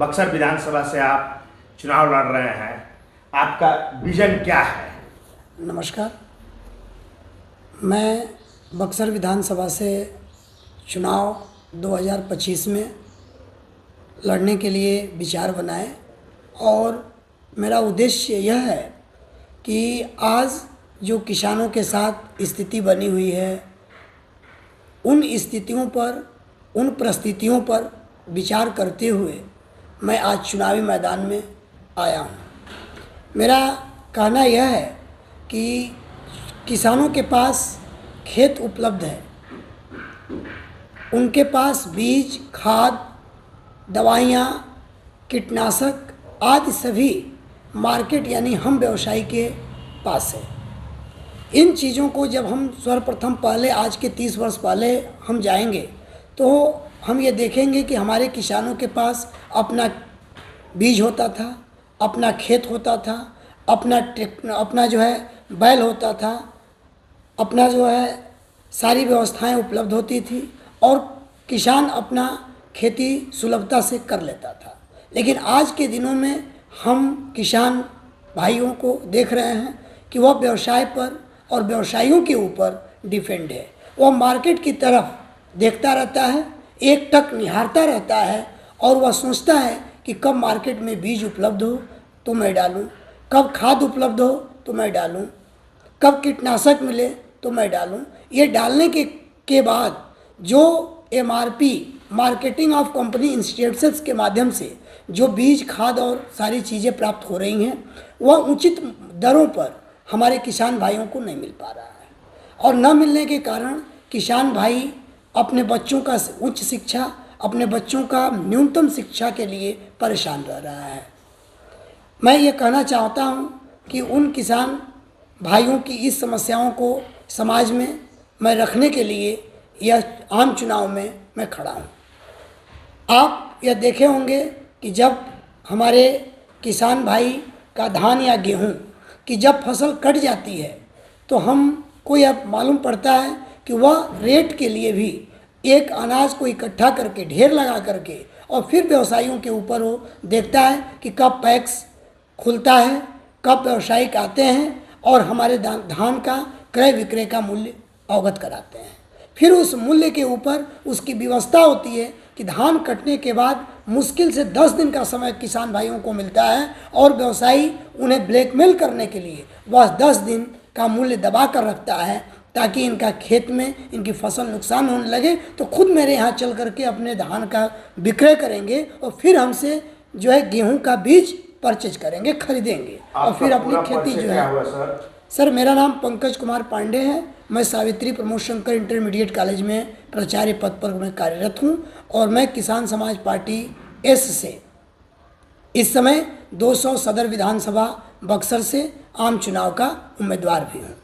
बक्सर विधानसभा से आप चुनाव लड़ रहे हैं, आपका विजन क्या है? नमस्कार, मैं बक्सर विधानसभा से चुनाव 2025 में लड़ने के लिए विचार बनाए और मेरा उद्देश्य यह है कि आज जो किसानों के साथ स्थिति बनी हुई है, उन स्थितियों पर, उन परिस्थितियों पर विचार करते हुए मैं आज चुनावी मैदान में आया हूँ। मेरा कहना यह है कि किसानों के पास खेत उपलब्ध है, उनके पास बीज, खाद, दवाइयाँ, कीटनाशक आदि सभी मार्केट यानी हम व्यवसायी के पास है। इन चीज़ों को जब हम सर्वप्रथम पहले आज के 30 वर्ष पहले हम जाएंगे तो हम ये देखेंगे कि हमारे किसानों के पास अपना बीज होता था, अपना खेत होता था, अपना जो है बैल होता था, अपना जो है सारी व्यवस्थाएं उपलब्ध होती थी और किसान अपना खेती सुलभता से कर लेता था। लेकिन आज के दिनों में हम किसान भाइयों को देख रहे हैं कि वह व्यवसाय पर और व्यवसायियों के ऊपर डिपेंड है। वह मार्केट की तरफ देखता रहता है, एक टक निहारता रहता है और वह सोचता है कि कब मार्केट में बीज उपलब्ध हो तो मैं डालूं, कब खाद उपलब्ध हो तो मैं डालूं, कब कीटनाशक मिले तो मैं डालूं। ये डालने के बाद जो MRP marketing of company institutions के माध्यम से जो बीज, खाद और सारी चीज़ें प्राप्त हो रही हैं, वह उचित दरों पर हमारे किसान भाइयों को नहीं मिल पा रहा है और न मिलने के कारण किसान भाई अपने बच्चों का उच्च शिक्षा, अपने बच्चों का न्यूनतम शिक्षा के लिए परेशान रह रहा है। मैं ये कहना चाहता हूँ कि उन किसान भाइयों की इस समस्याओं को समाज में मैं रखने के लिए यह आम चुनाव में मैं खड़ा हूँ। आप यह देखे होंगे कि जब हमारे किसान भाई का धान या गेहूँ की जब फसल कट जाती है तो हमको यह मालूम पड़ता है कि वह रेट के लिए भी एक अनाज को इकट्ठा करके ढेर लगा करके और फिर व्यवसायियों के ऊपर वो देखता है कि कब पैक्स खुलता है, कब व्यवसायिक आते हैं और हमारे धान का क्रय विक्रय का मूल्य अवगत कराते हैं। फिर उस मूल्य के ऊपर उसकी व्यवस्था होती है कि धान कटने के बाद मुश्किल से 10 दिन का समय किसान भाइयों को मिलता है और व्यवसायी उन्हें ब्लैकमेल करने के लिए वह 10 दिन का मूल्य दबा कर रखता है ताकि इनका खेत में इनकी फसल नुकसान होने लगे तो खुद मेरे यहाँ चल करके अपने धान का विक्रय करेंगे और फिर हमसे जो है गेहूं का बीज परचेज करेंगे, खरीदेंगे और फिर अपनी खेती जो है। सर, मेरा नाम पंकज कुमार पांडे है। मैं सावित्री प्रमोद शंकर इंटरमीडिएट कॉलेज में प्राचार्य पद पर मैं कार्यरत हूँ और मैं किसान समाज पार्टी S से इस समय 200 सदर विधानसभा बक्सर से आम चुनाव का उम्मीदवार भी हूँ।